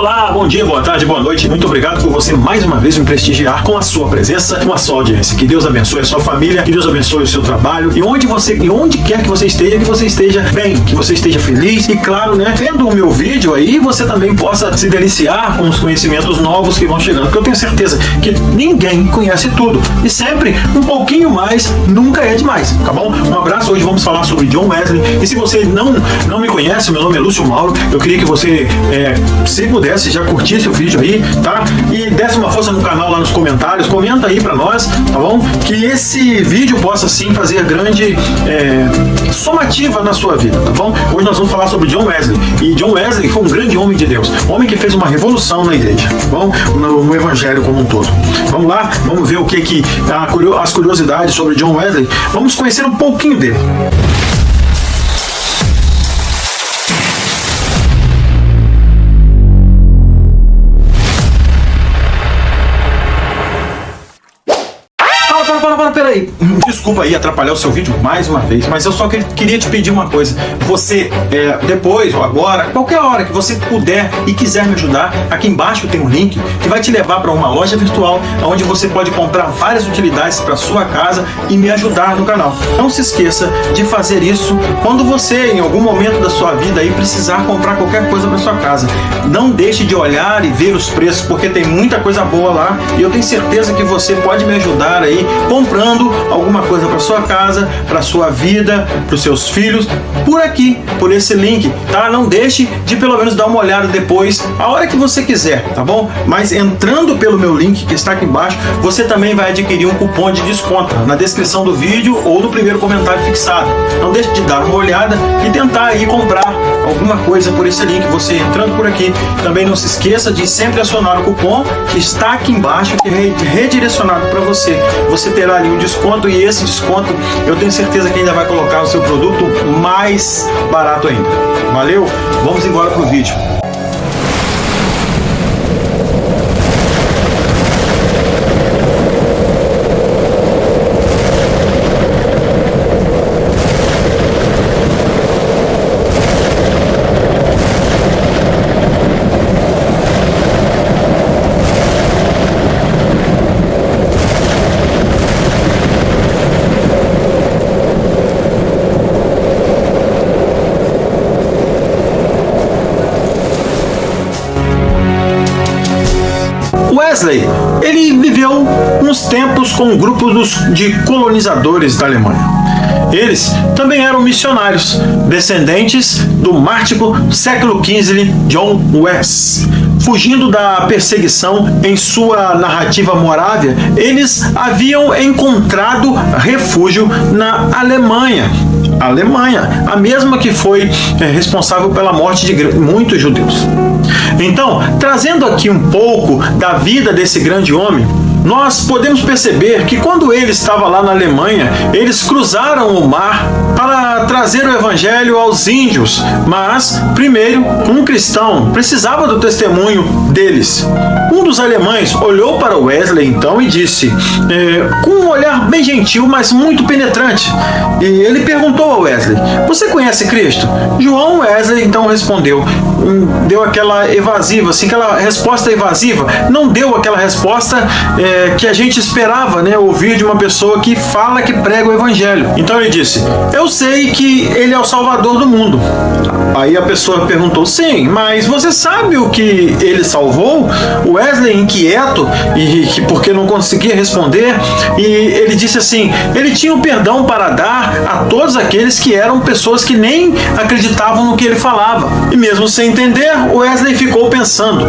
Olá, bom dia, boa tarde, boa noite. Muito obrigado por você mais uma vez me prestigiar com a sua presença, com a sua audiência. Que Deus abençoe a sua família, que Deus abençoe o seu trabalho e onde quer que você esteja bem, que você esteja feliz e claro, né, vendo o meu vídeo aí, você também possa se deliciar com os conhecimentos novos que vão chegando, porque eu tenho certeza que ninguém conhece tudo e sempre um pouquinho mais nunca é demais, tá bom? Um abraço, hoje vamos falar sobre John Wesley e se você não me conhece, meu nome é Lúcio Mauro, eu queria que você, se pudesse, já curtisse o vídeo aí, tá? E desse uma força no canal lá nos comentários, comenta aí pra nós, tá bom? Que esse vídeo possa sim fazer grande somativa na sua vida, tá bom? Hoje nós vamos falar sobre John Wesley. E John Wesley foi um grande homem de Deus, homem que fez uma revolução na igreja, tá bom? No evangelho como um todo. Vamos lá, vamos ver o que as curiosidades sobre John Wesley. Vamos conhecer um pouquinho dele. Peraí, desculpa aí atrapalhar o seu vídeo mais uma vez, mas eu só queria te pedir uma coisa. Você, depois ou agora, qualquer hora que você puder e quiser me ajudar, aqui embaixo tem um link que vai te levar para uma loja virtual onde você pode comprar várias utilidades para sua casa e me ajudar no canal. Não se esqueça de fazer isso quando você, em algum momento da sua vida, aí, precisar comprar qualquer coisa para sua casa. Não deixe de olhar e ver os preços, porque tem muita coisa boa lá e eu tenho certeza que você pode me ajudar aí comprando alguma coisa para sua casa, para sua vida, para os seus filhos, por aqui, por esse link, tá? Não deixe de pelo menos dar uma olhada depois, a hora que você quiser, tá bom? Mas entrando pelo meu link que está aqui embaixo, você também vai adquirir um cupom de desconto na descrição do vídeo ou no primeiro comentário fixado. Não deixe de dar uma olhada e tentar aí comprar alguma coisa por esse link, você entrando por aqui. Também não se esqueça de sempre acionar o cupom que está aqui embaixo, que é redirecionado para você. Você terá ali um desconto e esse desconto eu tenho certeza que ainda vai colocar o seu produto mais barato ainda. Valeu? Vamos embora pro vídeo. Wesley, ele viveu uns tempos com um grupo de colonizadores da Alemanha. Eles também eram missionários, descendentes do mártir século XV John Wesley. Fugindo da perseguição em sua narrativa Morávia, eles haviam encontrado refúgio na Alemanha, a mesma que foi responsável pela morte de muitos judeus. Então, trazendo aqui um pouco da vida desse grande homem, nós podemos perceber que quando ele estava lá na Alemanha, eles cruzaram o mar para trazer o evangelho aos índios, mas primeiro um cristão precisava do testemunho deles. Um dos alemães olhou para Wesley então e disse, com um olhar bem gentil, mas muito penetrante, e ele perguntou a Wesley, você conhece Cristo? João Wesley então respondeu, deu aquela evasiva, assim, aquela resposta evasiva, não deu aquela resposta que a gente esperava, né, ouvir de uma pessoa que fala, que prega o evangelho. Então ele disse, eu sei que ele é o Salvador do mundo. Aí a pessoa perguntou, sim, mas você sabe o que ele salvou? Wesley, inquieto, e porque não conseguia responder, e ele disse assim, ele tinha o perdão para dar a todos aqueles que eram pessoas que nem acreditavam no que ele falava. E mesmo sem entender, Wesley ficou pensando,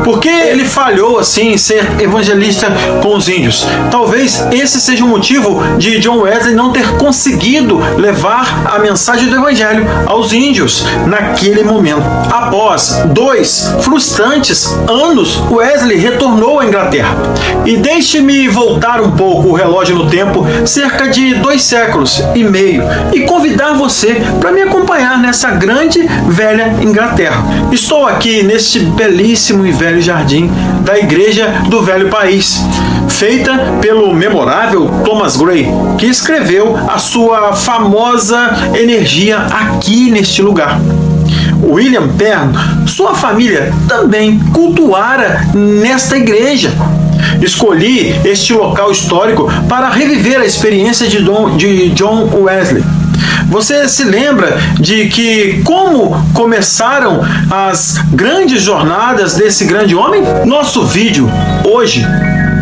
por que ele falhou assim em ser evangelista com os índios? Talvez esse seja o motivo de John Wesley não ter conseguido levar a mensagem do evangelho aos índios naquele momento. Após 2 frustrantes anos, Wesley retornou à Inglaterra. E deixe-me voltar um pouco o relógio no tempo, cerca de 2 séculos e meio, e convidar você para me acompanhar nessa grande velha Inglaterra. Estou aqui neste belíssimo e velho jardim da Igreja do Velho País, feita pelo memorável Thomas Gray, que escreveu a sua famosa Energia aqui neste lugar. William Penn, sua família também cultuara nesta igreja. Escolhi este local histórico para reviver a experiência de John Wesley. Você se lembra de que como começaram as grandes jornadas desse grande homem? Nosso vídeo hoje,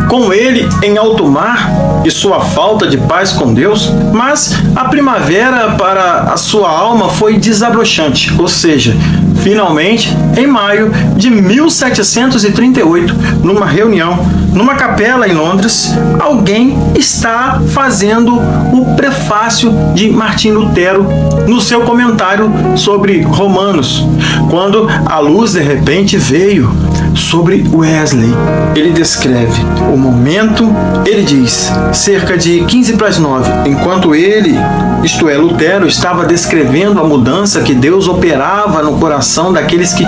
com ele em alto mar e sua falta de paz com Deus, mas a primavera para a sua alma foi desabrochante, ou seja, finalmente, em maio de 1738, numa reunião, numa capela em Londres, alguém está fazendo o prefácio de Martim Lutero no seu comentário sobre Romanos, quando a luz de repente veio sobre Wesley. Ele descreve o momento, ele diz, cerca de 8:45, enquanto ele, isto é, Lutero, estava descrevendo a mudança que Deus operava no coração daqueles que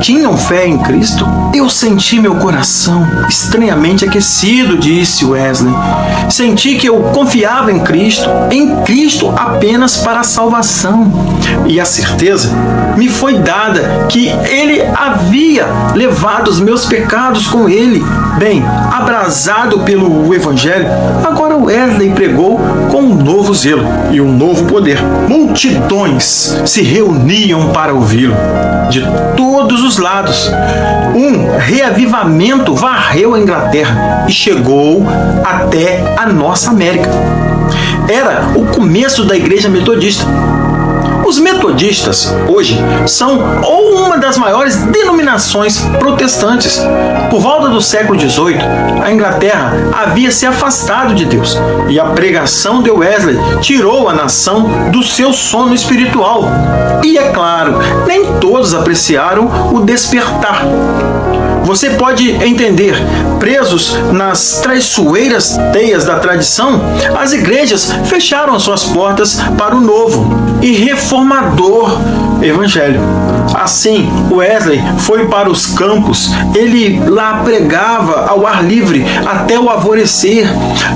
tinham fé em Cristo, eu senti meu coração estranhamente aquecido, disse Wesley. Senti que eu confiava em Cristo apenas para a salvação. E a certeza me foi dada que Ele havia levado os meus pecados com Ele. Bem, abrasado pelo Evangelho, agora Wesley pregou com um novo zelo e um novo poder. Multidões se reuniam para ouvi-lo, de todos os lados. Um reavivamento varreu a Inglaterra e chegou até a nossa América. Era o começo da Igreja Metodista. Os metodistas, hoje, são uma das maiores denominações protestantes. Por volta do século XVIII, a Inglaterra havia se afastado de Deus e a pregação de Wesley tirou a nação do seu sono espiritual. E, é claro, nem todos apreciaram o despertar. Você pode entender, presos nas traiçoeiras teias da tradição, as igrejas fecharam suas portas para o novo e reformador evangelho. Assim, Wesley foi para os campos, ele lá pregava ao ar livre até o alvorecer,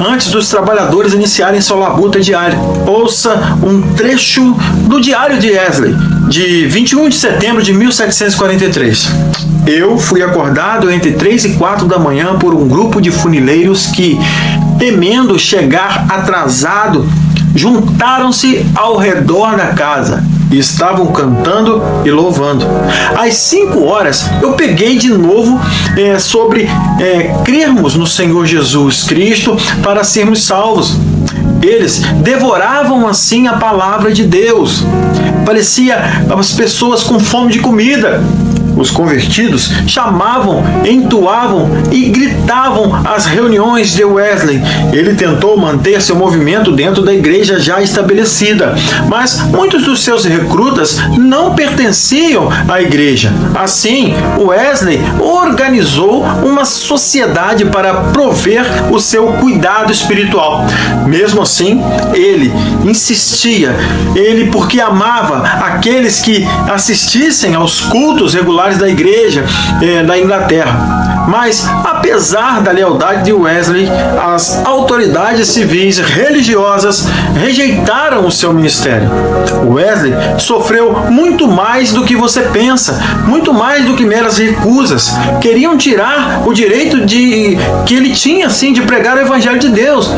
antes dos trabalhadores iniciarem sua labuta diária. Ouça um trecho do diário de Wesley, de 21 de setembro de 1743. Eu fui acordado entre 3 e 4 da manhã por um grupo de funileiros que, temendo chegar atrasado, juntaram-se ao redor da casa e estavam cantando e louvando. Às 5 horas, eu peguei de novo sobre crermos no Senhor Jesus Cristo para sermos salvos. Eles devoravam assim a palavra de Deus. Parecia as pessoas com fome de comida. Os convertidos chamavam, entoavam e gritavam às reuniões de Wesley. Ele tentou manter seu movimento dentro da igreja já estabelecida, mas muitos dos seus recrutas não pertenciam à igreja. Assim, Wesley organizou uma sociedade para prover o seu cuidado espiritual. Mesmo assim, ele insistia, porque amava aqueles que assistissem aos cultos regulares da igreja da Inglaterra. Mas, apesar da lealdade de Wesley, as autoridades civis religiosas rejeitaram o seu ministério. Wesley sofreu muito mais do que você pensa, muito mais do que meras recusas. Queriam tirar o direito que ele tinha, sim, de pregar o Evangelho de Deus.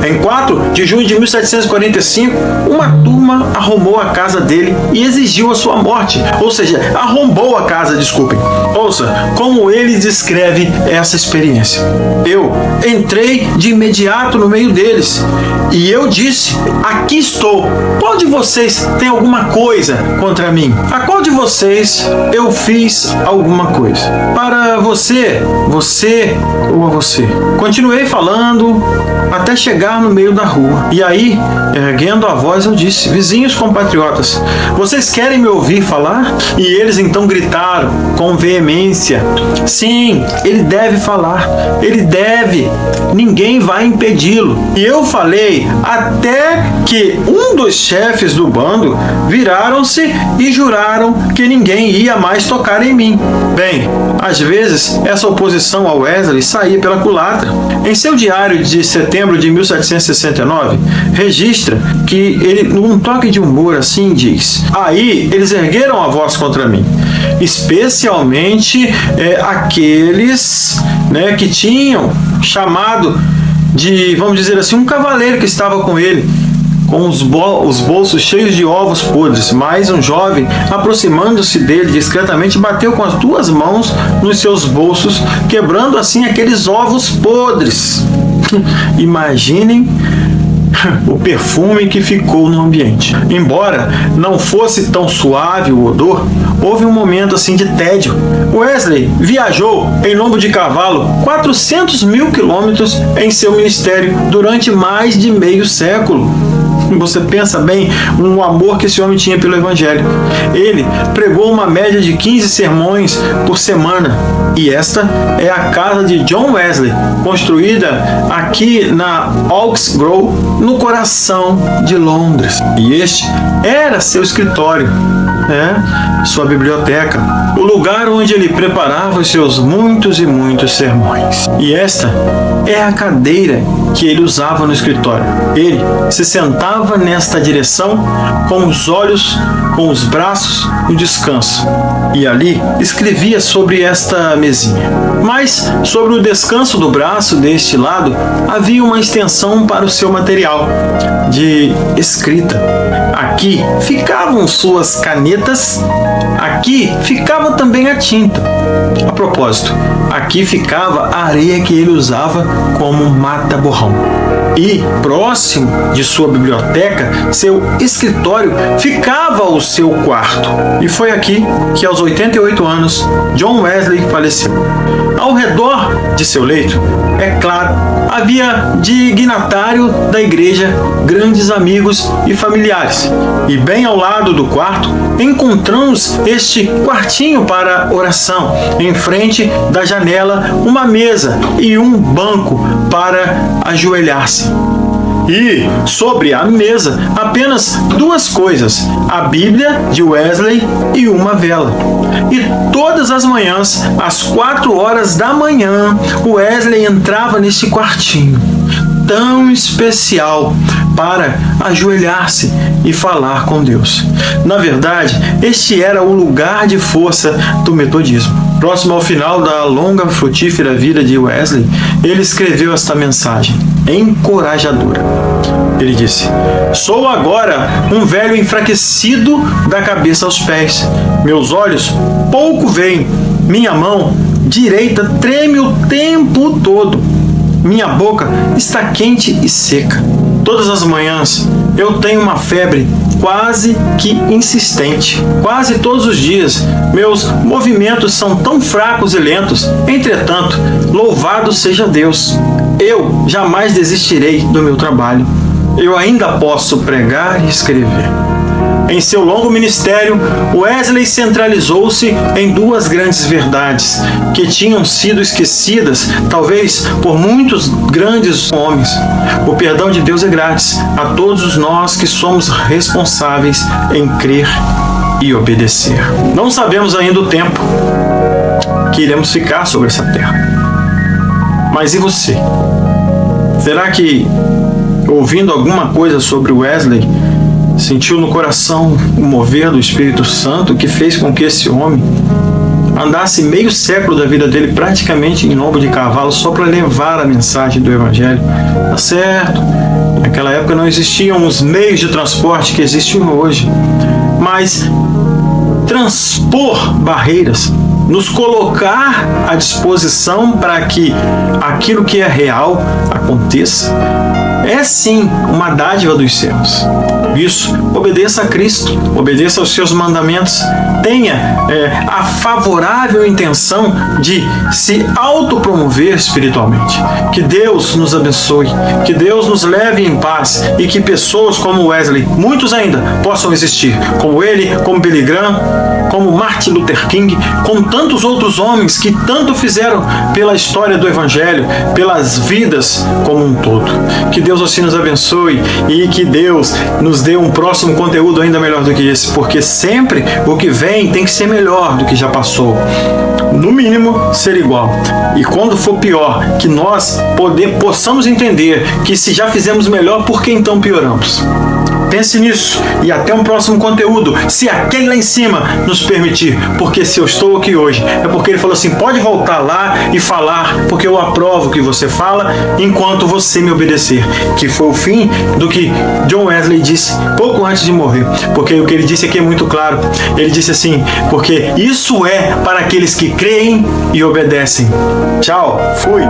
Em 4 de junho de 1745, uma turma arrombou a casa dele e exigiu a sua morte. Ou seja, arrombou a casa, desculpem. Ouça como ele descreve essa experiência. Eu entrei de imediato no meio deles e eu disse: aqui estou. Qual de vocês tem alguma coisa contra mim? A qual de vocês eu fiz alguma coisa? Para você ou a você? Continuei falando até chegar no meio da rua. E aí, erguendo a voz, eu disse: vizinhos compatriotas, vocês querem me ouvir falar? E eles então gritaram com veemência: sim, ele deve falar, ele deve, ninguém vai impedi-lo. E eu falei até que um dos chefes do bando viraram-se e juraram que ninguém ia mais tocar em mim. Bem, às vezes essa oposição ao Wesley saía pela culatra. Em seu diário de setembro de 1769, registra que ele, num toque de humor assim, diz: aí eles ergueram a voz contra mim, especialmente aqueles que tinham chamado de, vamos dizer assim, um cavaleiro que estava com ele, com os bolsos cheios de ovos podres. Mas um jovem, aproximando-se dele discretamente, bateu com as duas mãos nos seus bolsos, quebrando assim aqueles ovos podres. Imaginem o perfume que ficou no ambiente. Embora não fosse tão suave o odor, houve um momento assim de tédio. Wesley viajou em lombo de cavalo 400.000 quilômetros em seu ministério durante mais de meio século. Você pensa bem no amor que esse homem tinha pelo Evangelho. Ele pregou uma média de 15 sermões por semana. E esta é a casa de John Wesley, construída aqui na Oaks Grove, no coração de Londres. E este era seu escritório, sua biblioteca, o lugar onde ele preparava os seus muitos e muitos sermões. E esta é a cadeira que ele usava no escritório. Ele se sentava nesta direção, com os olhos, com os braços no descanso, e ali escrevia sobre esta mesinha. Mas sobre o descanso do braço deste lado havia uma extensão para o seu material de escrita. Aqui ficavam suas canetas, aqui ficava também a tinta. A propósito, aqui ficava a areia que ele usava como mata-borrão. E próximo de sua biblioteca, seu escritório, ficava o seu quarto. E foi aqui que, aos 88 anos, John Wesley faleceu. Ao redor de seu leito, é claro, havia dignatário da igreja, grandes amigos e familiares. E bem ao lado do quarto, encontramos este quartinho para oração. Em frente da janela, uma mesa e um banco para ajoelhar-se. E sobre a mesa, apenas duas coisas: a Bíblia de Wesley e uma vela. E todas as manhãs, às 4 horas da manhã, Wesley entrava nesse quartinho tão especial para ajoelhar-se e falar com Deus. Na verdade, este era o lugar de força do metodismo. Próximo ao final da longa e frutífera vida de Wesley, ele escreveu esta mensagem encorajadora. Ele disse: sou agora um velho enfraquecido da cabeça aos pés. Meus olhos pouco veem. Minha mão direita treme o tempo todo. Minha boca está quente e seca. Todas as manhãs eu tenho uma febre quase que insistente. Quase todos os dias meus movimentos são tão fracos e lentos. Entretanto, louvado seja Deus, eu jamais desistirei do meu trabalho. Eu ainda posso pregar e escrever. Em seu longo ministério, Wesley centralizou-se em duas grandes verdades que tinham sido esquecidas, talvez, por muitos grandes homens. O perdão de Deus é grátis a todos nós que somos responsáveis em crer e obedecer. Não sabemos ainda o tempo que iremos ficar sobre essa terra. Mas e você? Será que, ouvindo alguma coisa sobre Wesley, sentiu no coração o mover do Espírito Santo que fez com que esse homem andasse meio século da vida dele praticamente em lombo de cavalo só para levar a mensagem do Evangelho? Tá certo, naquela época não existiam os meios de transporte que existem hoje, mas transpor barreiras, nos colocar à disposição para que aquilo que é real aconteça, é sim uma dádiva dos céus. Isso, obedeça a Cristo, obedeça aos seus mandamentos, tenha a favorável intenção de se autopromover espiritualmente. Que Deus nos abençoe, que Deus nos leve em paz e que pessoas como Wesley, muitos ainda, possam existir, como ele, como Billy Graham, como Martin Luther King, como tantos outros homens que tanto fizeram pela história do Evangelho, pelas vidas como um todo. Que Deus assim nos abençoe e que Deus nos dê um próximo conteúdo ainda melhor do que esse, porque sempre o que vem tem que ser melhor do que já passou. No mínimo, ser igual. E quando for pior, que nós possamos entender que se já fizemos melhor, por que então pioramos? Pense nisso e até um próximo conteúdo, se aquele lá em cima nos permitir, porque se eu estou aqui hoje é porque ele falou assim, pode voltar lá e falar, porque eu aprovo o que você fala enquanto você me obedecer, que foi o fim do que John Wesley disse pouco antes de morrer, porque o que ele disse aqui é muito claro, ele disse assim, porque isso é para aqueles que creem e obedecem. Tchau, fui!